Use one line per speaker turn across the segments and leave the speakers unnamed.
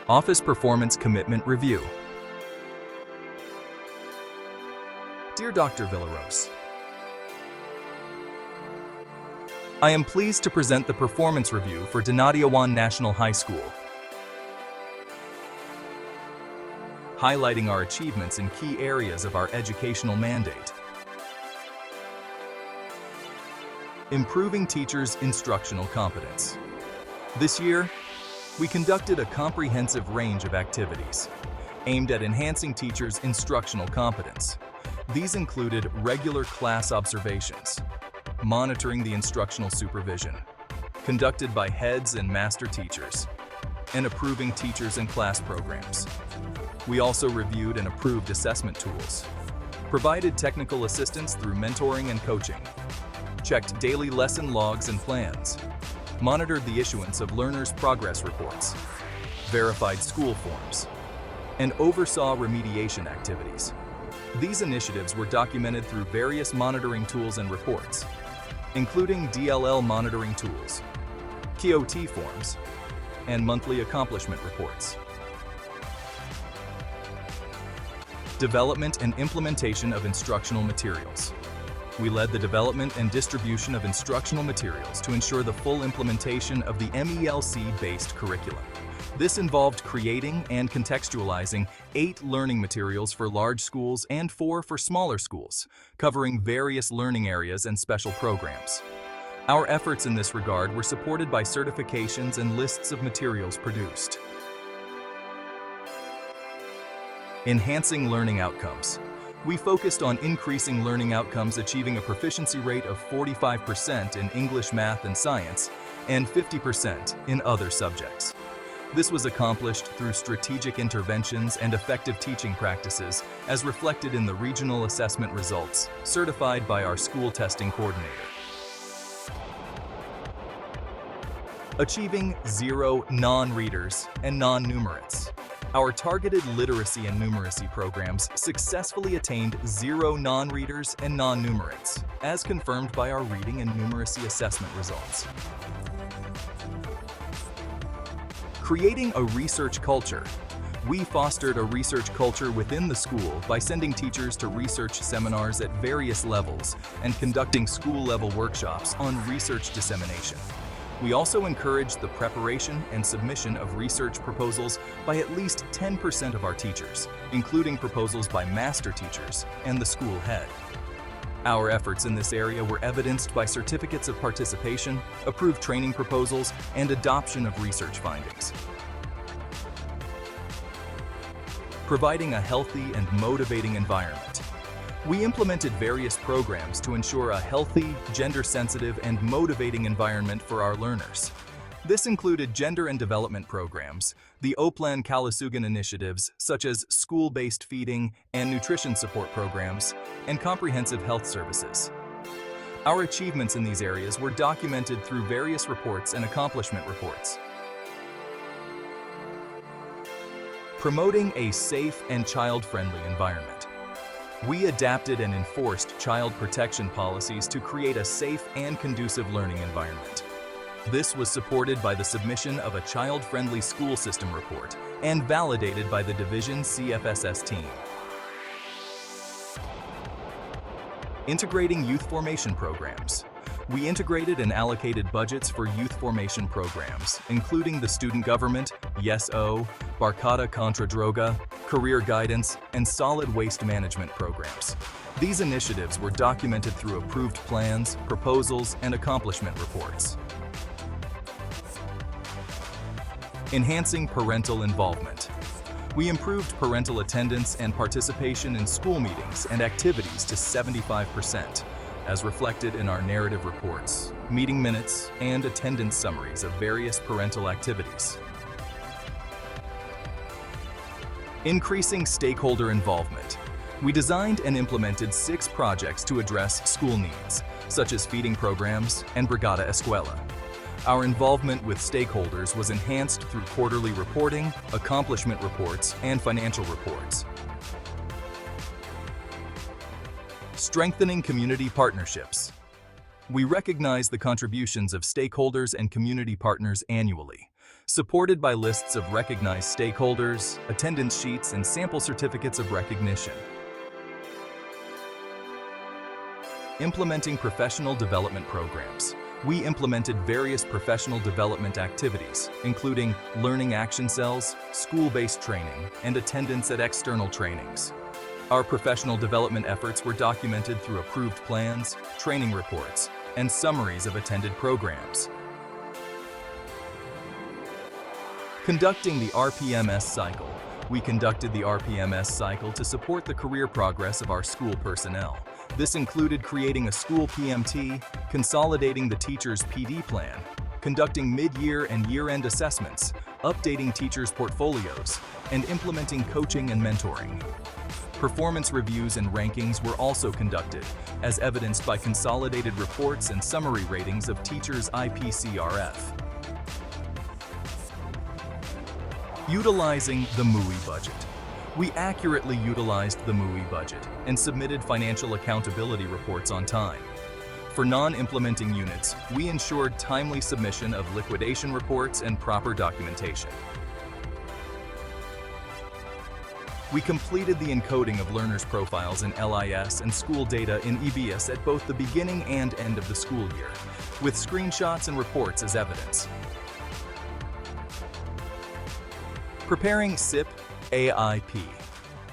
Office Performance Commitment Review. Dear Dr. Villaros, I am pleased to present the performance review for Dinadiawan National High School, highlighting our achievements in key areas of our educational mandate. Improving teachers' instructional competence. This year, we conducted a comprehensive range of activities aimed at enhancing teachers' instructional competence. These included regular class observations, monitoring the instructional supervision, conducted by heads and master teachers, and approving teachers and class programs. We also reviewed and approved assessment tools, provided technical assistance through mentoring and coaching, checked daily lesson logs and plans, monitored the issuance of learners' progress reports, verified school forms, and oversaw remediation activities. These initiatives were documented through various monitoring tools and reports, including DLL monitoring tools, KOT forms, and monthly accomplishment reports. Development and implementation of instructional materials. We led the development and distribution of instructional materials to ensure the full implementation of the MELC-based curriculum. This involved creating and contextualizing 8 learning materials for large schools and 4 for smaller schools, covering various learning areas and special programs. Our efforts in this regard were supported by certifications and lists of materials produced. Enhancing learning outcomes. We focused on increasing learning outcomes, achieving a proficiency rate of 45% in English, math, and science, and 50% in other subjects. This was accomplished through strategic interventions and effective teaching practices, as reflected in the regional assessment results, certified by our school testing coordinator. Achieving 0 non-readers and non-numerates. Our targeted literacy and numeracy programs successfully attained 0 non-readers and non-numerates, as confirmed by our reading and numeracy assessment results. Creating a research culture. We fostered a research culture within the school by sending teachers to research seminars at various levels and conducting school-level workshops on research dissemination. We also encouraged the preparation and submission of research proposals by at least 10% of our teachers, including proposals by master teachers and the school head. Our efforts in this area were evidenced by certificates of participation, approved training proposals, and adoption of research findings. Providing a healthy and motivating environment. We implemented various programs to ensure a healthy, gender-sensitive, and motivating environment for our learners. This included gender and development programs, the Oplan Kalusugan initiatives such as school-based feeding and nutrition support programs, and comprehensive health services. Our achievements in these areas were documented through various reports and accomplishment reports. Promoting a safe and child-friendly environment. We adapted and enforced child protection policies to create a safe and conducive learning environment. This was supported by the submission of a child-friendly school system report and validated by the Division CFSS team. Integrating youth formation programs. We integrated and allocated budgets for youth formation programs, including the student government, YES-O, Barkada Contra Droga, career guidance, and solid waste management programs. These initiatives were documented through approved plans, proposals, and accomplishment reports. Enhancing parental involvement. We improved parental attendance and participation in school meetings and activities to 75%, as reflected in our narrative reports, meeting minutes, and attendance summaries of various parental activities. Increasing stakeholder involvement. We designed and implemented 6 projects to address school needs, such as feeding programs and Brigada Escuela. Our involvement with stakeholders was enhanced through quarterly reporting, accomplishment reports, and financial reports. Strengthening community partnerships. We recognize the contributions of stakeholders and community partners annually, supported by lists of recognized stakeholders, attendance sheets, and sample certificates of recognition. Implementing professional development programs. We implemented various professional development activities, including learning action cells, school-based training, and attendance at external trainings. Our professional development efforts were documented through approved plans, training reports, and summaries of attended programs. Conducting the RPMS cycle. We conducted the RPMS cycle to support the career progress of our school personnel. This included creating a school PMT, consolidating the teacher's PD plan, conducting mid-year and year-end assessments, updating teachers' portfolios, and implementing coaching and mentoring. Performance reviews and rankings were also conducted, as evidenced by consolidated reports and summary ratings of teachers' OPCRF. Utilizing the MUI budget. We accurately utilized the MUI budget and submitted financial accountability reports on time. For non-implementing units, we ensured timely submission of liquidation reports and proper documentation. We completed the encoding of learners' profiles in LIS and school data in EBS at both the beginning and end of the school year, with screenshots and reports as evidence. Preparing SIP AIP.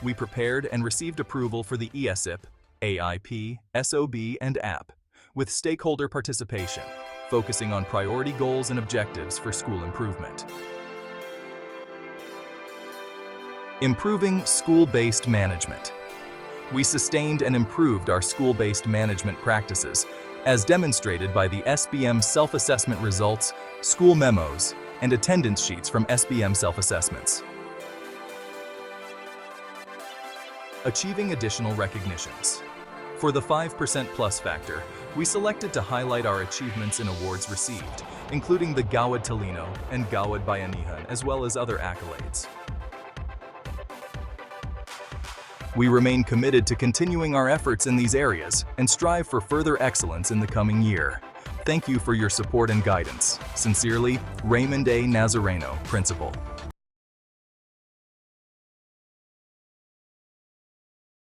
We prepared and received approval for the ESIP, AIP, SOB, and app, with stakeholder participation, focusing on priority goals and objectives for school improvement. Improving school-based management. We sustained and improved our school-based management practices, as demonstrated by the SBM self-assessment results, school memos, and attendance sheets from SBM self-assessments. Achieving additional recognitions. For the 5% plus factor, we selected to highlight our achievements in awards received, including the Gawad Talino and Gawad Bayanihan, as well as other accolades. We remain committed to continuing our efforts in these areas and strive for further excellence in the coming year. Thank you for your support and guidance. Sincerely, Raymond A. Nazareno, Principal.